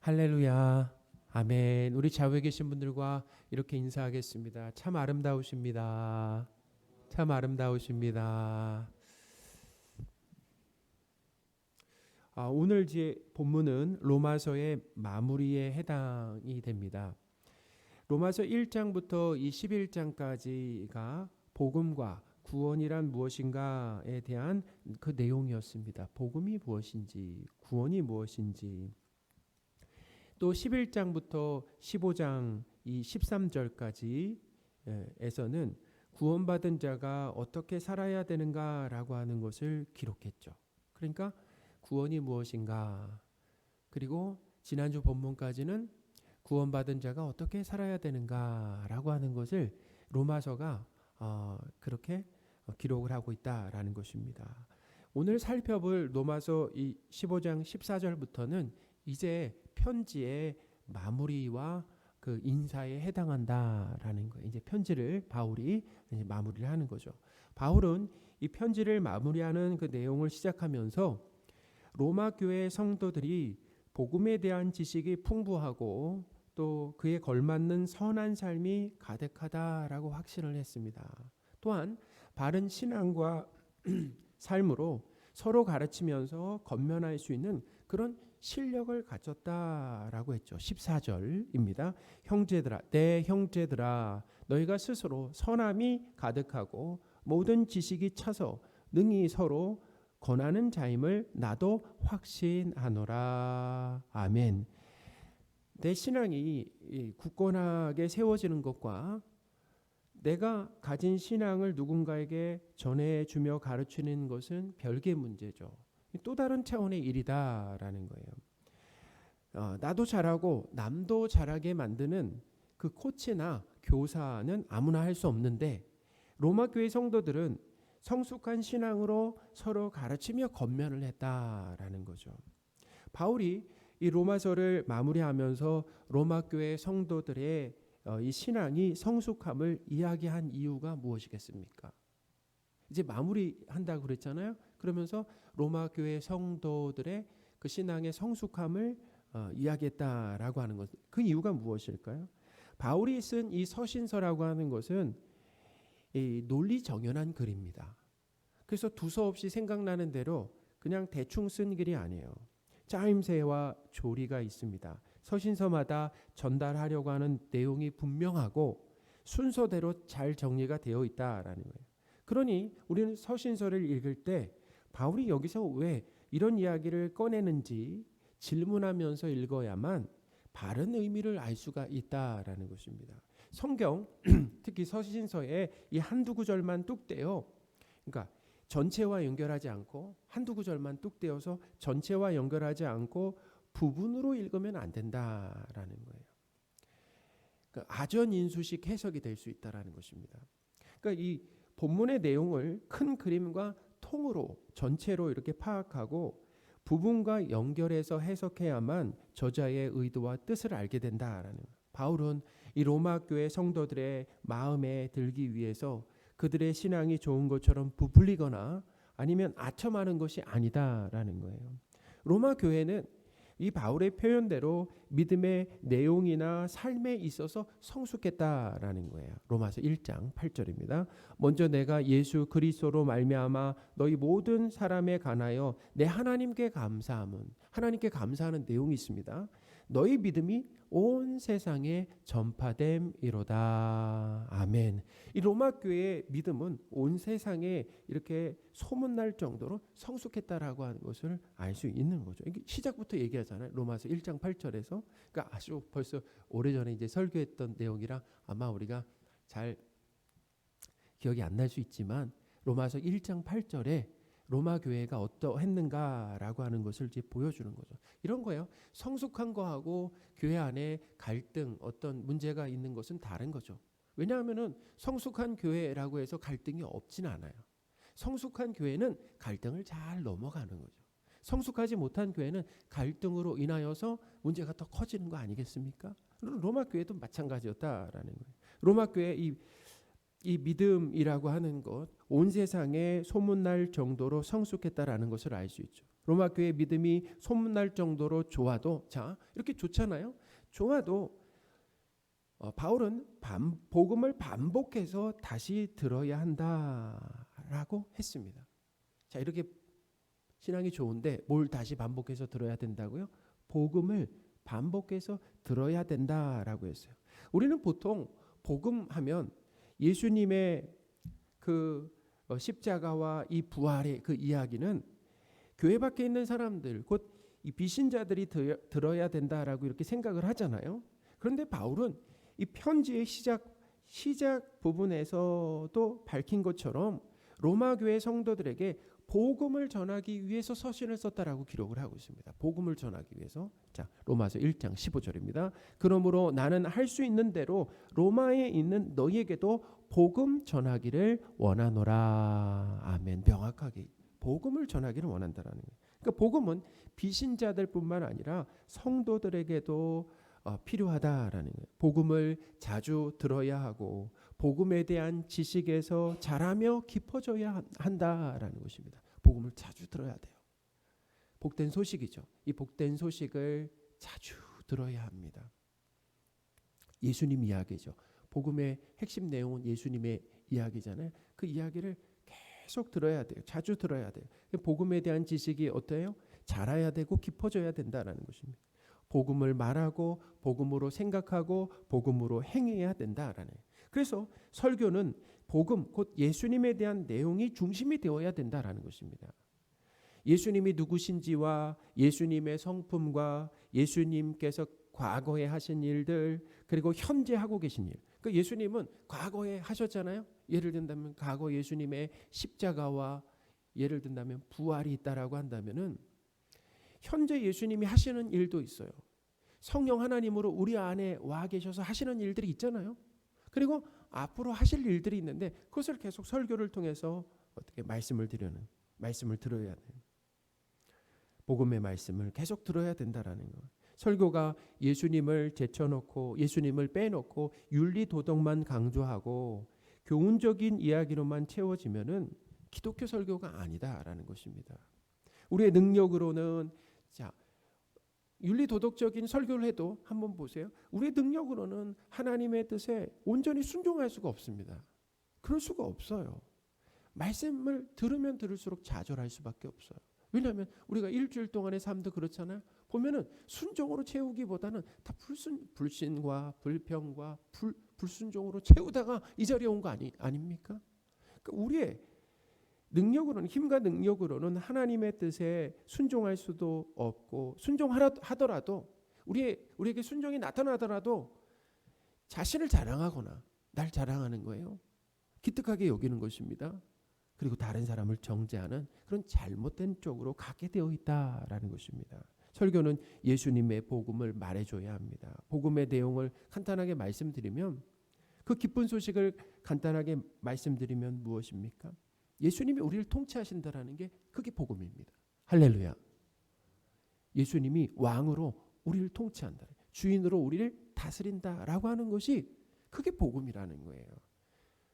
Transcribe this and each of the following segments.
할렐루야. 아멘. 우리 좌우에 계신 분들과 이렇게 인사하겠습니다. 참 아름다우십니다. 참 아름다우십니다. 오늘 제 본문은 로마서의 마무리에 해당이 됩니다. 로마서 1장부터 이 11장까지가 복음과 구원이란 무엇인가에 대한 그 내용이었습니다. 복음이 무엇인지, 구원이 무엇인지. 또 11장부터 15장 이 13절까지 에서는 구원받은 자가 어떻게 살아야 되는가라고 하는 것을 기록했죠. 그러니까 구원이 무엇인가, 그리고 지난주 본문까지는 구원받은 자가 어떻게 살아야 되는가라고 하는 것을 로마서가 그렇게 기록을 하고 있다라는 것입니다. 오늘 살펴볼 로마서 이 15장 14절부터는 이제 편지의 마무리와 그 인사에 해당한다라는 거예요. 이제 편지를 바울이 이제 마무리를 하는 거죠. 바울은 이 편지를 마무리하는 그 내용을 시작하면서 로마 교회 성도들이 복음에 대한 지식이 풍부하고 또 그에 걸맞는 선한 삶이 가득하다라고 확신을 했습니다. 또한 바른 신앙과 삶으로 서로 가르치면서 건면할 수 있는 그런 실력을 갖췄다라고 했죠. 14절입니다. 형제들아, 내 형제들아, 너희가 스스로 선함이 가득하고 모든 지식이 차서 능히 서로 권하는 자임을 나도 확신하노라. 아멘. 내 신앙이 굳건하게 세워지는 것과 내가 가진 신앙을 누군가에게 전해주며 가르치는 것은 별개의 문제죠. 또 다른 차원의 일이다라는 거예요. 나도 잘하고 남도 잘하게 만드는 그 코치나 교사는 아무나 할 수 없는데 로마 교회 성도들은 성숙한 신앙으로 서로 가르치며 권면을 했다라는 거죠. 바울이 이 로마서를 마무리하면서 로마 교회 성도들의 이 신앙이 성숙함을 이야기한 이유가 무엇이겠습니까? 이제 마무리한다고 그랬잖아요. 그러면서 로마 교회 성도들의 그 신앙의 성숙함을 이야기했다라고 하는 것. 그 이유가 무엇일까요? 바울이 쓴 이 서신서라고 하는 것은 이 논리정연한 글입니다. 그래서 두서없이 생각나는 대로 그냥 대충 쓴 글이 아니에요. 짜임새와 조리가 있습니다. 서신서마다 전달하려고 하는 내용이 분명하고 순서대로 잘 정리가 되어 있다라는 거예요. 그러니 우리는 서신서를 읽을 때 바울이 여기서 왜 이런 이야기를 꺼내는지 질문하면서 읽어야만 바른 의미를 알 수가 있다라는 것입니다. 성경 특히 서신서에 이 한두 구절만 뚝 떼어, 그러니까 전체와 연결하지 않고 한두 구절만 뚝 떼어서 전체와 연결하지 않고 부분으로 읽으면 안 된다라는 거예요. 그러니까 아전인수식 해석이 될 수 있다라는 것입니다. 그러니까 이 본문의 내용을 큰 그림과 통으로 전체로 이렇게 파악하고 부분과 연결해서 해석해야만 저자의 의도와 뜻을 알게 된다라는 거예요. 바울은 이 로마 교회 성도들의 마음에 들기 위해서 그들의 신앙이 좋은 것처럼 부풀리거나 아니면 아첨하는 것이 아니다라는 거예요. 로마 교회는 이 바울의 표현대로 믿음의 내용이나 삶에 있어서 성숙했다라는 거예요. 로마서 1장 8절입니다. 먼저 내가 예수 그리스도로 말미암아 너희 모든 사람에 관하여 내 하나님께 감사함은, 하나님께 감사하는 내용이 있습니다. 너희 믿음이 온 세상에 전파됨이로다. 아멘. 이 로마 교회의 믿음은 온 세상에 이렇게 소문날 정도로 성숙했다라고 하는 것을 알 수 있는 거죠. 이게 시작부터 얘기하잖아요. 로마서 1장 8절에서. 그러니까 아주 벌써 오래전에 이제 설교했던 내용이라 아마 우리가 잘 기억이 안 날 수 있지만 로마서 1장 8절에 로마 교회가 어떠했는가라고 하는 것을 이제 보여주는 거죠. 이런 거예요. 성숙한 거하고 교회 안에 갈등, 어떤 문제가 있는 것은 다른 거죠. 왜냐하면은 성숙한 교회라고 해서 갈등이 없진 않아요. 성숙한 교회는 갈등을 잘 넘어가는 거죠. 성숙하지 못한 교회는 갈등으로 인하여서 문제가 더 커지는 거 아니겠습니까? 로마 교회도 마찬가지였다라는 거예요. 로마 교회 이 이 믿음이라고 하는 것, 온 세상에 소문날 정도로 성숙했다라는 것을 알 수 있죠. 로마 교회 믿음이 소문날 정도로 좋아도, 자, 이렇게 좋잖아요. 좋아도 바울은 복음을 반복해서 다시 들어야 한다라고 했습니다. 자, 이렇게 신앙이 좋은데 뭘 다시 반복해서 들어야 된다고요? 복음을 반복해서 들어야 된다라고 했어요. 우리는 보통 복음하면 예수님의 그 십자가와 이 부활의 그 이야기는 교회 밖에 있는 사람들, 곧 이 비신자들이 들어야 된다라고 이렇게 생각을 하잖아요. 그런데 바울은 이 편지의 시작 부분에서도 밝힌 것처럼 로마 교회 성도들에게 복음을 전하기 위해서 서신을 썼다라고 기록을 하고 있습니다. 복음을 전하기 위해서. 자, 로마서 1장 15절입니다. 그러므로 나는 할 수 있는 대로 로마에 있는 너희에게도 복음 전하기를 원하노라. 아멘. 명확하게 복음을 전하기를 원한다라는 거예요. 그러니까 복음은 비신자들뿐만 아니라 성도들에게도 필요하다라는 거예요. 복음을 자주 들어야 하고 복음에 대한 지식에서 자라며 깊어져야 한다라는 것입니다. 복음을 자주 들어야 돼요. 복된 소식이죠. 이 복된 소식을 자주 들어야 합니다. 예수님 이야기죠. 복음의 핵심 내용은 예수님의 이야기잖아요. 그 이야기를 계속 들어야 돼요. 자주 들어야 돼요. 복음에 대한 지식이 어때요? 자라야 되고 깊어져야 된다는 것입니다. 복음을 말하고 복음으로 생각하고 복음으로 행해야 된다라는. 그래서 설교는 복음 곧 예수님에 대한 내용이 중심이 되어야 된다라는 것입니다. 예수님이 누구신지와 예수님의 성품과 예수님께서 과거에 하신 일들 그리고 현재 하고 계신 일. 그 예수님은 과거에 하셨잖아요. 예를 든다면 과거 예수님의 십자가와 예를 든다면 부활이 있다라고 한다면은 현재 예수님이 하시는 일도 있어요. 성령 하나님으로 우리 안에 와 계셔서 하시는 일들이 있잖아요. 그리고 앞으로 하실 일들이 있는데 그것을 계속 설교를 통해서 어떻게 말씀을 들어야 돼요. 복음의 말씀을 계속 들어야 된다라는 거. 설교가 예수님을 제쳐놓고 예수님을 빼놓고 윤리 도덕만 강조하고 교훈적인 이야기로만 채워지면은 기독교 설교가 아니다라는 것입니다. 우리의 능력으로는 자 윤리 도덕적인 설교를 해도 한번 보세요. 우리의 능력으로는 하나님의 뜻에 온전히 순종할 수가 없습니다. 그럴 수가 없어요. 말씀을 들으면 들을수록 좌절할 수밖에 없어요. 왜냐하면 우리가 일주일 동안의 삶도 그렇잖아요. 보면은 순종으로 채우기보다는 다 불신과 불평과 불순종으로 채우다가 이 자리에 온 거 아닙니까? 그러니까 우리의 능력으로는 힘과 능력으로는 하나님의 뜻에 순종할 수도 없고 순종하더라도 우리에게 순종이 나타나더라도 자신을 자랑하거나 날 자랑하는 거예요. 기특하게 여기는 것입니다. 그리고 다른 사람을 정죄하는 그런 잘못된 쪽으로 가게 되어 있다라는 것입니다. 설교는 예수님의 복음을 말해줘야 합니다. 복음의 내용을 간단하게 말씀드리면 그 기쁜 소식을 간단하게 말씀드리면 무엇입니까? 예수님이 우리를 통치하신다라는 게 그게 복음입니다. 할렐루야. 예수님이 왕으로 우리를 통치한다. 주인으로 우리를 다스린다라고 하는 것이 그게 복음이라는 거예요.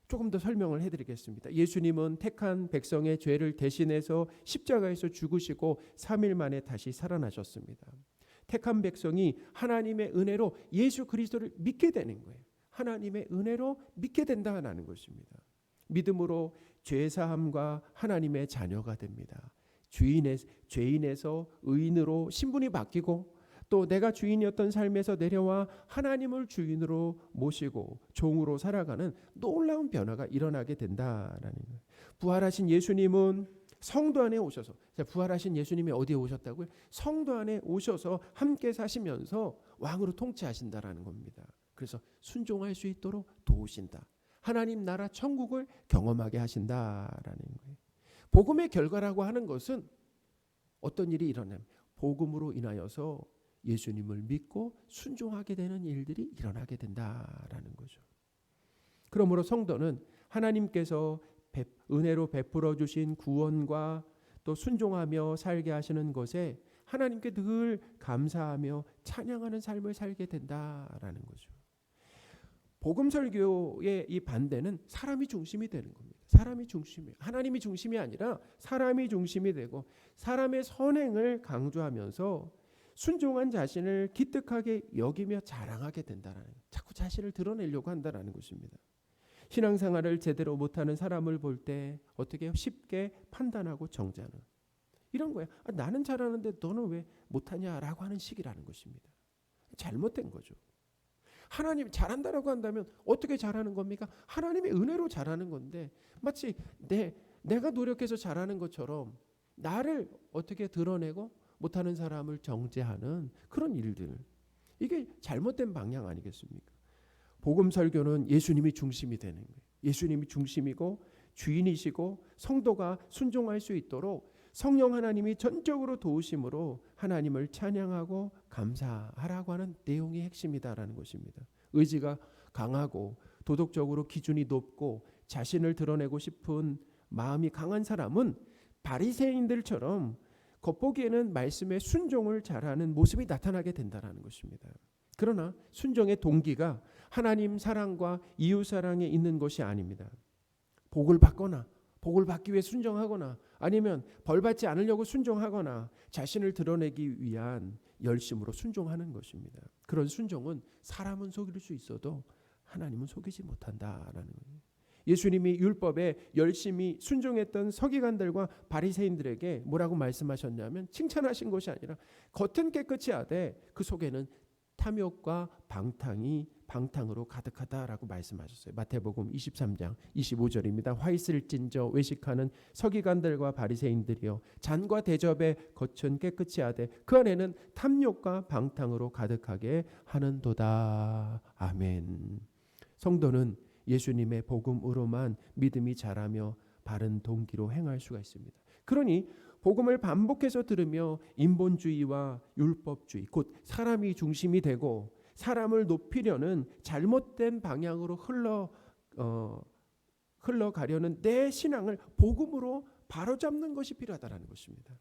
조금 더 설명을 해드리겠습니다. 예수님은 택한 백성의 죄를 대신해서 십자가에서 죽으시고 3일 만에 다시 살아나셨습니다. 택한 백성이 하나님의 은혜로 예수 그리스도를 믿게 되는 거예요. 하나님의 은혜로 믿게 된다는 것입니다. 믿음으로 죄사함과 하나님의 자녀가 됩니다. 죄인에서 의인으로 신분이 바뀌고 또 내가 주인이었던 삶에서 내려와 하나님을 주인으로 모시고 종으로 살아가는 놀라운 변화가 일어나게 된다라는 거예요. 부활하신 예수님은 성도 안에 오셔서 부활하신 예수님이 어디에 오셨다고요? 성도 안에 오셔서 함께 사시면서 왕으로 통치하신다라는 겁니다. 그래서 순종할 수 있도록 도우신다. 하나님 나라 천국을 경험하게 하신다라는 거예요. 복음의 결과라고 하는 것은 어떤 일이 일어나면 복음으로 인하여서 예수님을 믿고 순종하게 되는 일들이 일어나게 된다라는 거죠. 그러므로 성도는 하나님께서 은혜로 베풀어 주신 구원과 또 순종하며 살게 하시는 것에 하나님께 늘 감사하며 찬양하는 삶을 살게 된다라는 거죠. 복음 설교의 이 반대는 사람이 중심이 되는 겁니다. 사람이 중심이에요. 하나님이 중심이 아니라 사람이 중심이 되고 사람의 선행을 강조하면서 순종한 자신을 기특하게 여기며 자랑하게 된다는 거예요. 자꾸 자신을 드러내려고 한다는 것입니다. 신앙생활을 제대로 못하는 사람을 볼 때 어떻게 해요? 쉽게 판단하고 정죄하는 이런 거예요. 나는 잘하는데 너는 왜 못하냐라고 하는 식이라는 것입니다. 잘못된 거죠. 하나님 잘한다라고 한다면 어떻게 잘하는 겁니까? 하나님의 은혜로 잘하는 건데 마치 내가 노력해서 잘하는 것처럼 나를 어떻게 드러내고 못하는 사람을 정죄하는 그런 일들. 이게 잘못된 방향 아니겠습니까? 복음 설교는 예수님이 중심이 되는 거예요. 예수님이 중심이고 주인이시고 성도가 순종할 수 있도록 성령 하나님이 전적으로 도우심으로 하나님을 찬양하고 감사하라고 하는 내용이 핵심이다라는 것입니다. 의지가 강하고 도덕적으로 기준이 높고 자신을 드러내고 싶은 마음이 강한 사람은 바리새인들처럼 겉보기에는 말씀에 순종을 잘하는 모습이 나타나게 된다는 것입니다. 그러나 순종의 동기가 하나님 사랑과 이웃 사랑에 있는 것이 아닙니다. 복을 받거나 복을 받기 위해 순종하거나 아니면 벌 받지 않으려고 순종하거나 자신을 드러내기 위한 열심으로 순종하는 것입니다. 그런 순종은 사람은 속일 수 있어도 하나님은 속이지 못한다라는 거예요. 예수님이 율법에 열심히 순종했던 서기관들과 바리새인들에게 뭐라고 말씀하셨냐면 칭찬하신 것이 아니라 겉은 깨끗이 하되 그 속에는 탐욕과 방탕으로 가득하다라고 말씀하셨어요. 마태복음 23장 25절입니다. 화 있을진저 외식하는 서기관들과 바리새인들이여 잔과 대접에 겉은 깨끗이 하되 그 안에는 탐욕과 방탕으로 가득하게 하는도다. 아멘. 성도는 예수님의 복음으로만 믿음이 자라며 바른 동기로 행할 수가 있습니다. 그러니 복음을 반복해서 들으며 인본주의와 율법주의, 곧 사람이 중심이 되고 사람을 높이려는 잘못된 방향으로 흘러가려는 내 신앙을 복음으로 바로잡는 것이 필요하다는 것입니다.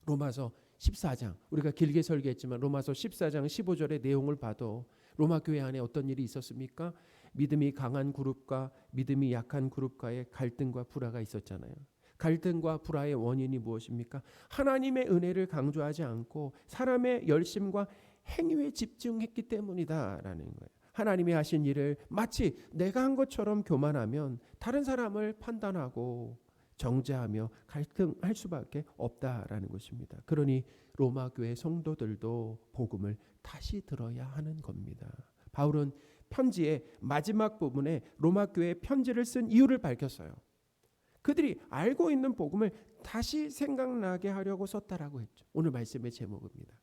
로마서 14장, 우리가 길게 설계했지만 로마서 14장 15절의 내용을 봐도 로마 교회 안에 어떤 일이 있었습니까? 믿음이 강한 그룹과 믿음이 약한 그룹과의 갈등과 불화가 있었잖아요. 갈등과 불화의 원인이 무엇입니까? 하나님의 은혜를 강조하지 않고 사람의 열심과 행위에 집중했기 때문이다라는 거예요. 하나님이 하신 일을 마치 내가 한 것처럼 교만하면 다른 사람을 판단하고 정죄하며 갈등할 수밖에 없다라는 것입니다. 그러니 로마 교회 성도들도 복음을 다시 들어야 하는 겁니다. 바울은 편지의 마지막 부분에 로마 교회에 편지를 쓴 이유를 밝혔어요. 그들이 알고 있는 복음을 다시 생각나게 하려고 썼다라고 했죠. 오늘 말씀의 제목입니다.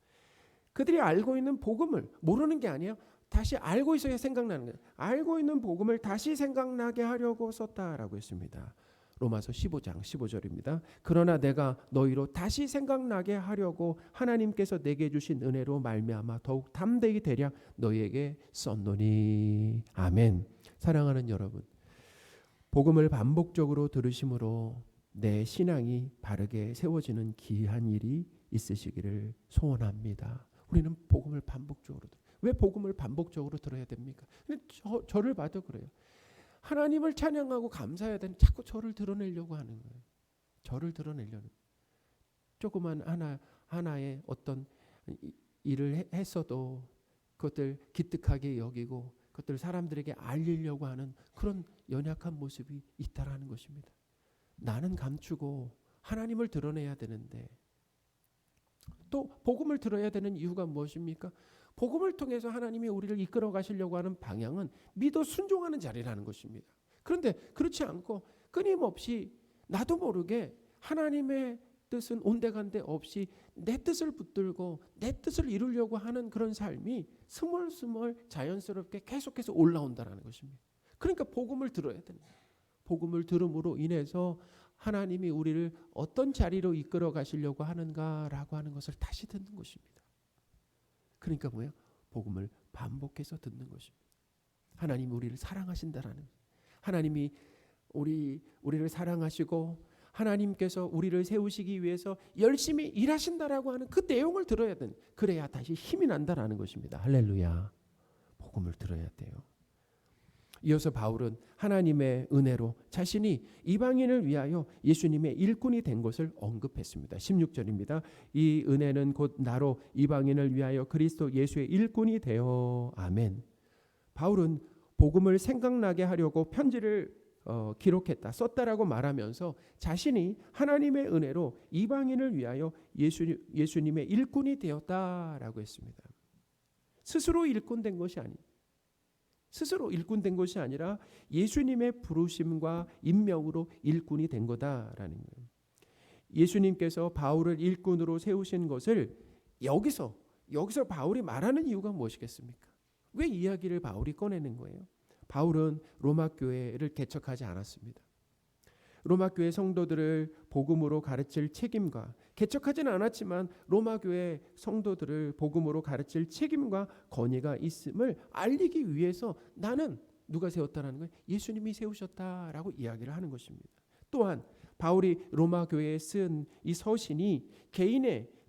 그들이 알고 있는 복음을 모르는 게 아니에요. 다시 알고 있어야 생각나는 거예요. 알고 있는 복음을 다시 생각나게 하려고 썼다라고 했습니다. 로마서 15장 15절입니다. 그러나 내가 너희로 다시 생각나게 하려고 하나님께서 내게 주신 은혜로 말미암아 더욱 담대히 되려 너희에게 썼노니. 아멘. 사랑하는 여러분, 복음을 반복적으로 들으심으로 내 신앙이 바르게 세워지는 귀한 일이 있으시기를 소원합니다. 우리는 복음을 반복적으로 왜 복음을 반복적으로 들어야 됩니까? 저를 봐도 그래요. 하나님을 찬양하고 감사해야 되는 자꾸 저를 드러내려고 하는 거예요. 저를 드러내려는 조그만 하나의 어떤 일을 했어도 그것들 기특하게 여기고 그것들 사람들에게 알리려고 하는 그런 연약한 모습이 있다라는 것입니다. 나는 감추고 하나님을 드러내야 되는데 또 복음을 들어야 되는 이유가 무엇입니까? 복음을 통해서 하나님이 우리를 이끌어 가시려고 하는 방향은 믿어 순종하는 자리라는 것입니다. 그런데 그렇지 않고 끊임없이 나도 모르게 하나님의 뜻은 온데간데 없이 내 뜻을 붙들고 내 뜻을 이루려고 하는 그런 삶이 스멀스멀 자연스럽게 계속해서 올라온다는 것입니다. 그러니까 복음을 들어야 되는 거예요. 복음을 들음으로 인해서 하나님이 우리를 어떤 자리로 이끌어 가시려고 하는가라고 하는 것을 다시 듣는 것입니다. 그러니까 뭐예요? 복음을 반복해서 듣는 것입니다. 하나님이 우리를 사랑하신다라는, 하나님이 우리를 사랑하시고 하나님께서 우리를 세우시기 위해서 열심히 일하신다라고 하는 그 내용을 들어야 되는, 그래야 다시 힘이 난다라는 것입니다. 할렐루야. 복음을 들어야 돼요. 이어서 바울은 하나님의 은혜로 자신이 이방인을 위하여 예수님의 일꾼이 된 것을 언급했습니다. 16절입니다. 이 은혜는 곧 나로 이방인을 위하여 그리스도 예수의 일꾼이 되어 아멘. 바울은 복음을 생각나게 하려고 편지를 기록했다, 썼다라고 말하면서 자신이 하나님의 은혜로 이방인을 위하여 예수님의 일꾼이 되었다라고 했습니다. 스스로 일꾼된 것이 아닙니다. 스스로 일꾼된 것이 아니라 예수님의 부르심과 임명으로 일꾼이 된 거다라는 거예요. 예수님께서 바울을 일꾼으로 세우신 것을 여기서 바울이 말하는 이유가 무엇이겠습니까? 왜 이야기를 바울이 꺼내는 거예요? 바울은 로마 교회를 개척하지 않았습니다. 로마 교회 성도들을 복음으로 가르칠 책임과, 개척하지는 않았지만 로마 교회 성도들을 복음으로 가르칠 책임과 권위가 있음을 알리기 위해서 나는 누가 세웠다라는 거예요? 예수님이 세우셨다라고 이야기를 하는 것입니다. 또한 바울이 로마 교회에 쓴 이 서신이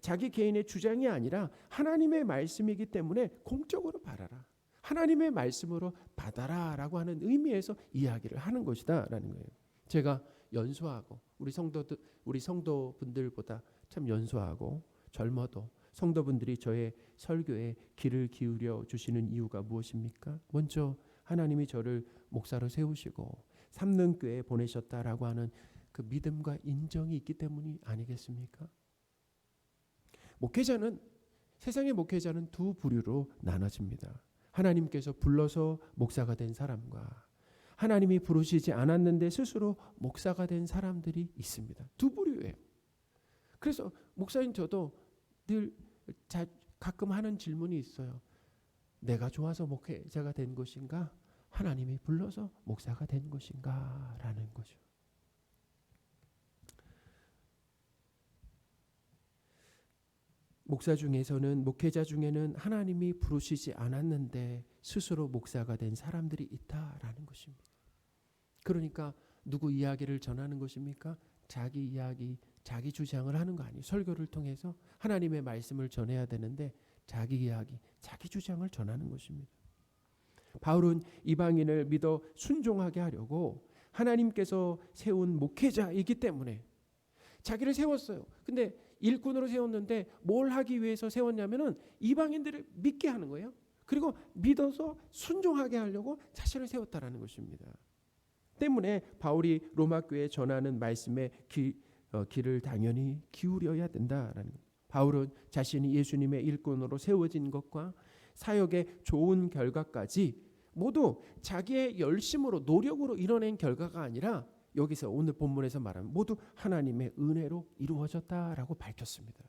자기 개인의 주장이 아니라 하나님의 말씀이기 때문에 공적으로 받아라, 하나님의 말씀으로 받아라라고 하는 의미에서 이야기를 하는 것이다라는 거예요. 제가 연소하고 우리 성도분들보다 참 연소하고 젊어도 성도분들이 저의 설교에 귀를 기울여 주시는 이유가 무엇입니까? 먼저 하나님이 저를 목사로 세우시고 삼능교회에 보내셨다라고 하는 그 믿음과 인정이 있기 때문이 아니겠습니까? 세상의 목회자는 두 부류로 나눠집니다. 하나님께서 불러서 목사가 된 사람과 하나님이 부르시지 않았는데 스스로 목사가 된 사람들이 있습니다. 두 부류예요. 그래서 목사인 저도 늘 가끔 하는 질문이 있어요. 내가 좋아서 목회자가 된 것인가? 하나님이 불러서 목사가 된 것인가? 라는 거죠. 목회자 중에는 하나님이 부르시지 않았는데 스스로 목사가 된 사람들이 있다라는 것입니다. 그러니까 누구 이야기를 전하는 것입니까? 자기 이야기, 자기 주장을 하는 거 아니에요. 설교를 통해서 하나님의 말씀을 전해야 되는데 자기 이야기, 자기 주장을 전하는 것입니다. 바울은 이방인을 믿어 순종하게 하려고 하나님께서 세운 목회자이기 때문에 자기를 세웠어요. 근데 일꾼으로 세웠는데 뭘 하기 위해서 세웠냐면은 이방인들을 믿게 하는 거예요. 그리고 믿어서 순종하게 하려고 자신을 세웠다라는 것입니다. 때문에 바울이 로마 교회에 전하는 말씀에 귀를 당연히 기울여야 된다라는 거예요. 바울은 자신이 예수님의 일꾼으로 세워진 것과 사역의 좋은 결과까지 모두 자기의 열심으로 노력으로 이뤄낸 결과가 아니라 여기서 오늘 본문에서 말하면 모두 하나님의 은혜로 이루어졌다라고 밝혔습니다.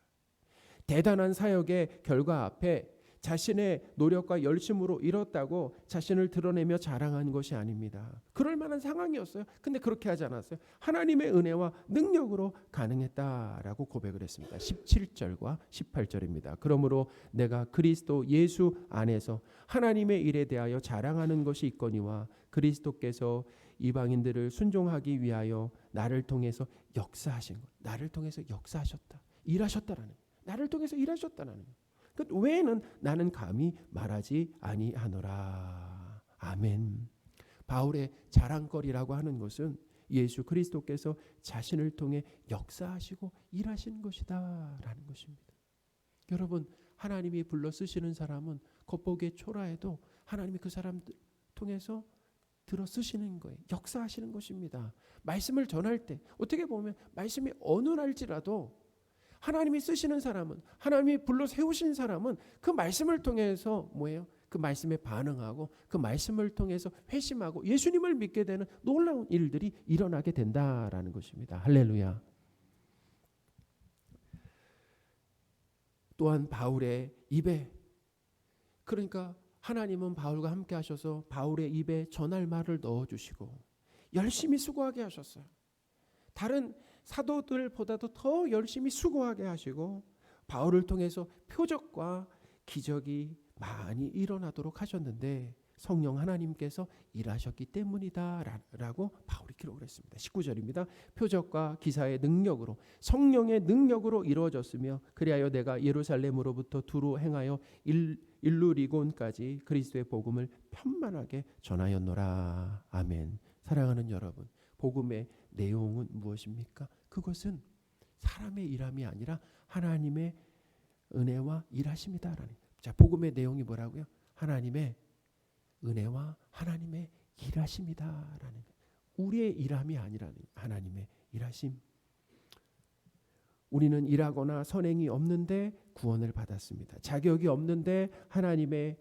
대단한 사역의 결과 앞에 자신의 노력과 열심으로 이뤘다고 자신을 드러내며 자랑한 것이 아닙니다. 그럴 만한 상황이었어요. 근데 그렇게 하지 않았어요. 하나님의 은혜와 능력으로 가능했다라고 고백을 했습니다. 17절과 18절입니다. 그러므로 내가 그리스도 예수 안에서 하나님의 일에 대하여 자랑하는 것이 있거니와 그리스도께서 이방인들을 순종하기 위하여 나를 통해서 역사하신 것, 나를 통해서 역사하셨다, 일하셨다라는 것, 나를 통해서 일하셨다라는 것. 그 외에는 나는 감히 말하지 아니하노라. 아멘. 바울의 자랑거리라고 하는 것은 예수 그리스도께서 자신을 통해 역사하시고 일하신 것이다라는 것입니다. 여러분, 하나님이 불러 쓰시는 사람은 겉보기에 초라해도 하나님이 그 사람들 통해서 들어 쓰시는 거예요. 역사하시는 것입니다. 말씀을 전할 때 어떻게 보면 말씀이 어눌할지라도 하나님이 쓰시는 사람은, 하나님이 불러 세우신 사람은 그 말씀을 통해서 뭐예요? 그 말씀에 반응하고 그 말씀을 통해서 회심하고 예수님을 믿게 되는 놀라운 일들이 일어나게 된다라는 것입니다. 할렐루야. 또한 바울의 입에, 그러니까 하나님은 바울과 함께 하셔서 바울의 입에 전할 말을 넣어주시고 열심히 수고하게 하셨어요. 다른 사도들보다도 더 열심히 수고하게 하시고 바울을 통해서 표적과 기적이 많이 일어나도록 하셨는데 성령 하나님께서 일하셨기 때문이다라고 바울이 기록을 했습니다. 19절입니다. 표적과 기사의 능력으로 성령의 능력으로 이루어졌으며 그리하여 내가 예루살렘으로부터 두루 행하여 일루리곤까지 그리스도의 복음을 편만하게 전하였노라. 아멘. 사랑하는 여러분, 복음의 내용은 무엇입니까? 그것은 사람의 일함이 아니라 하나님의 은혜와 일하심이다라는. 자, 복음의 내용이 뭐라고요? 하나님의 은혜와 하나님의 일하심이다라는. 우리의 일함이 아니라는 하나님의 일하심. 우리는 일하거나 선행이 없는데 구원을 받았습니다. 자격이 없는데 하나님의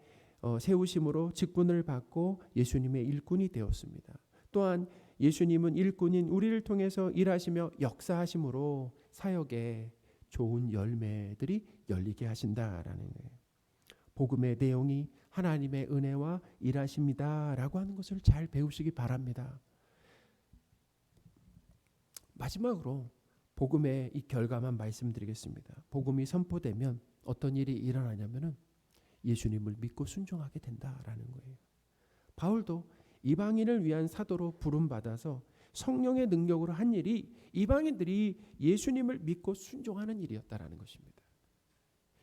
세우심으로 직분을 받고 예수님의 일꾼이 되었습니다. 또한 예수님은 일꾼인 우리를 통해서 일하시며 역사하심으로 사역에 좋은 열매들이 열리게 하신다라는 거예요. 복음의 내용이 하나님의 은혜와 일하십니다라고 하는 것을 잘 배우시기 바랍니다. 마지막으로 복음의 이 결과만 말씀드리겠습니다. 복음이 선포되면 어떤 일이 일어나냐면은 예수님을 믿고 순종하게 된다라는 거예요. 바울도 이방인을 위한 사도로 부름받아서 성령의 능력으로 한 일이 이방인들이 예수님을 믿고 순종하는 일이었다라는 것입니다.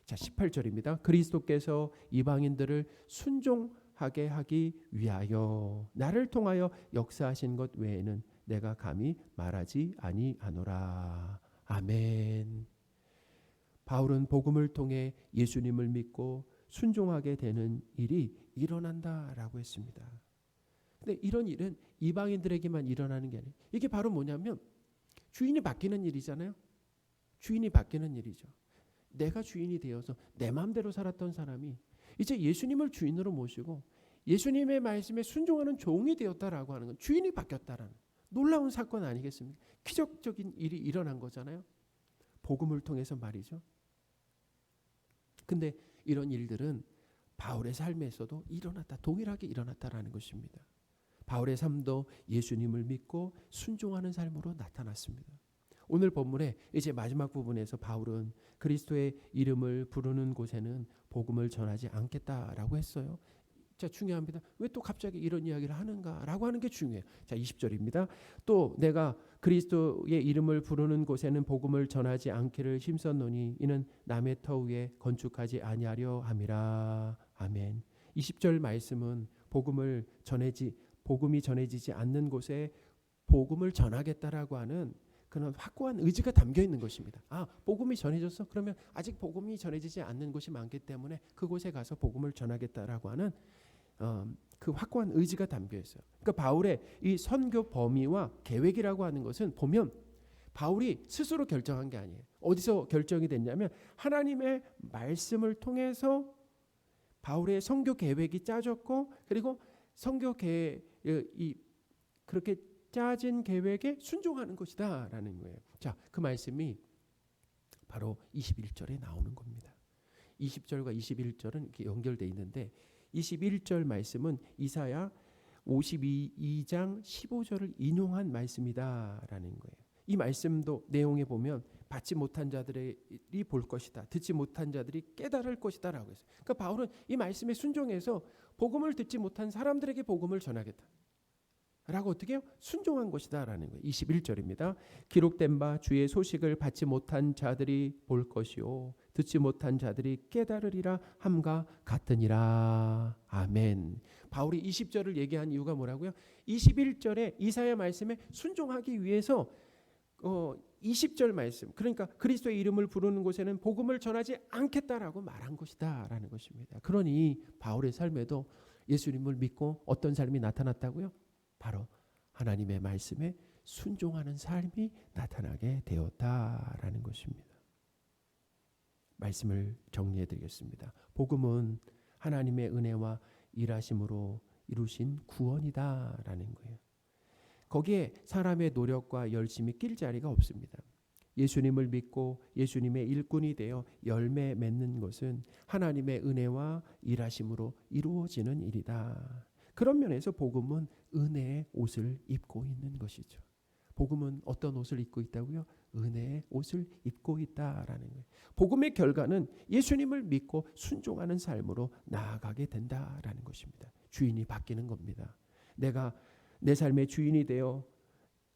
자, 18절입니다. 그리스도께서 이방인들을 순종하게 하기 위하여 나를 통하여 역사하신 것 외에는 내가 감히 말하지 아니하노라. 아멘. 바울은 복음을 통해 예수님을 믿고 순종하게 되는 일이 일어난다라고 했습니다. 근데 이런 일은 이방인들에게만 일어나는 게 아니에요. 이게 바로 뭐냐면 주인이 바뀌는 일이잖아요. 주인이 바뀌는 일이죠. 내가 주인이 되어서 내 마음대로 살았던 사람이 이제 예수님을 주인으로 모시고 예수님의 말씀에 순종하는 종이 되었다라고 하는 건 주인이 바뀌었다라는 놀라운 사건 아니겠습니까? 기적적인 일이 일어난 거잖아요. 복음을 통해서 말이죠. 근데 이런 일들은 바울의 삶에서도 일어났다. 동일하게 일어났다라는 것입니다. 바울의 삶도 예수님을 믿고 순종하는 삶으로 나타났습니다. 오늘 본문의 이제 마지막 부분에서 바울은 그리스도의 이름을 부르는 곳에는 복음을 전하지 않겠다라고 했어요. 자, 중요합니다. 왜 또 갑자기 이런 이야기를 하는가라고 하는 게 중요해요. 자, 20절입니다. 또 내가 그리스도의 이름을 부르는 곳에는 복음을 전하지 않기를 힘썼노니 이는 남의 터 위에 건축하지 아니하려 함이라. 아멘. 20절 말씀은 복음이 전해지지 않는 곳에 복음을 전하겠다라고 하는 그런 확고한 의지가 담겨 있는 것입니다. 아, 복음이 전해졌어? 그러면 아직 복음이 전해지지 않는 곳이 많기 때문에 그곳에 가서 복음을 전하겠다라고 하는 그 확고한 의지가 담겨 있어요. 그러니까 바울의 이 선교 범위와 계획이라고 하는 것은 보면 바울이 스스로 결정한 게 아니에요. 어디서 결정이 됐냐면 하나님의 말씀을 통해서 바울의 선교 계획이 짜졌고 그리고 선교 계획이 그렇게 짜진 계획에 순종하는 것이다라는 거예요. 자, 그 말씀이 바로 21절에 나오는 겁니다. 20절과 21절은 이렇게 연결되어 있는데 21절 말씀은 이사야 52장 15절을 인용한 말씀이다라는 거예요. 이 말씀도 내용에 보면 받지 못한 자들이 볼 것이다. 듣지 못한 자들이 깨달을 것이다라고 했어요. 그러니까 바울은 이 말씀에 순종해서 복음을 듣지 못한 사람들에게 복음을 전하겠다. 라고 어떻게 해요? 순종한 것이다라는 거예요. 21절입니다. 기록된 바 주의 소식을 받지 못한 자들이 볼 것이요 듣지 못한 자들이 깨달으리라 함과 같으니라. 아멘. 바울이 20절을 얘기한 이유가 뭐라고요? 21절에 이사야 말씀에 순종하기 위해서 20절 말씀, 그러니까 그리스도의 이름을 부르는 곳에는 복음을 전하지 않겠다라고 말한 것이다라는 것입니다. 그러니 바울의 삶에도 예수님을 믿고 어떤 삶이 나타났다고요? 바로 하나님의 말씀에 순종하는 삶이 나타나게 되었다라는 것입니다. 말씀을 정리해 드리겠습니다. 복음은 하나님의 은혜와 일하심으로 이루신 구원이다라는 거예요. 거기에 사람의 노력과 열심이 낄 자리가 없습니다. 예수님을 믿고 예수님의 일꾼이 되어 열매 맺는 것은 하나님의 은혜와 일하심으로 이루어지는 일이다. 그런 면에서 복음은 은혜의 옷을 입고 있는 것이죠. 복음은 어떤 옷을 입고 있다고요? 은혜의 옷을 입고 있다라는 거예요. 복음의 결과는 예수님을 믿고 순종하는 삶으로 나아가게 된다라는 것입니다. 주인이 바뀌는 겁니다. 내가 내 삶의 주인이 되어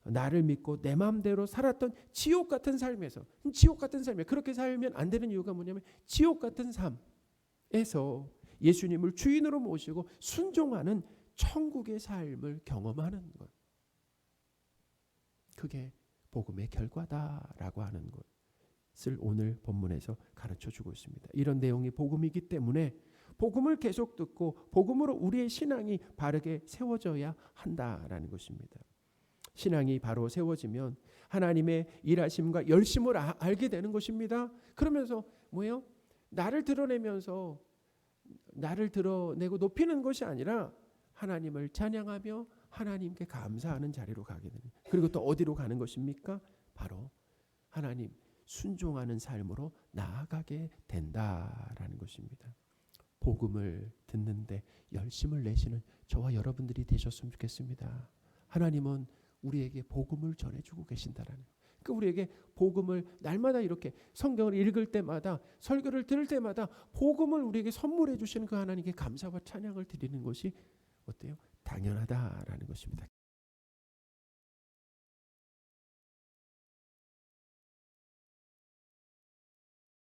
나를 믿고 내 마음대로 살았던 지옥 같은 삶에서, 지옥 같은 삶에 그렇게 살면 안 되는 이유가 뭐냐면 지옥 같은 삶에서 예수님을 주인으로 모시고 순종하는 천국의 삶을 경험하는 것. 그게 복음의 결과다라고 하는 것을 오늘 본문에서 가르쳐 주고 있습니다. 이런 내용이 복음이기 때문에 복음을 계속 듣고 복음으로 우리의 신앙이 바르게 세워져야 한다라는 것입니다. 신앙이 바로 세워지면 하나님의 일하심과 열심을 알게 되는 것입니다. 그러면서 뭐예요? 나를 드러내면서 나를 드러내고 높이는 것이 아니라 하나님을 찬양하며 하나님께 감사하는 자리로 가게 되는. 그리고 또 어디로 가는 것입니까? 바로 하나님 순종하는 삶으로 나아가게 된다라는 것입니다. 복음을 듣는데 열심을 내시는 저와 여러분들이 되셨으면 좋겠습니다. 하나님은 우리에게 복음을 전해주고 계신다라는. 그 우리에게 복음을 날마다 이렇게 성경을 읽을 때마다 설교를 들을 때마다 복음을 우리에게 선물해 주시는 그 하나님께 감사와 찬양을 드리는 것이 어때요? 당연하다라는 것입니다.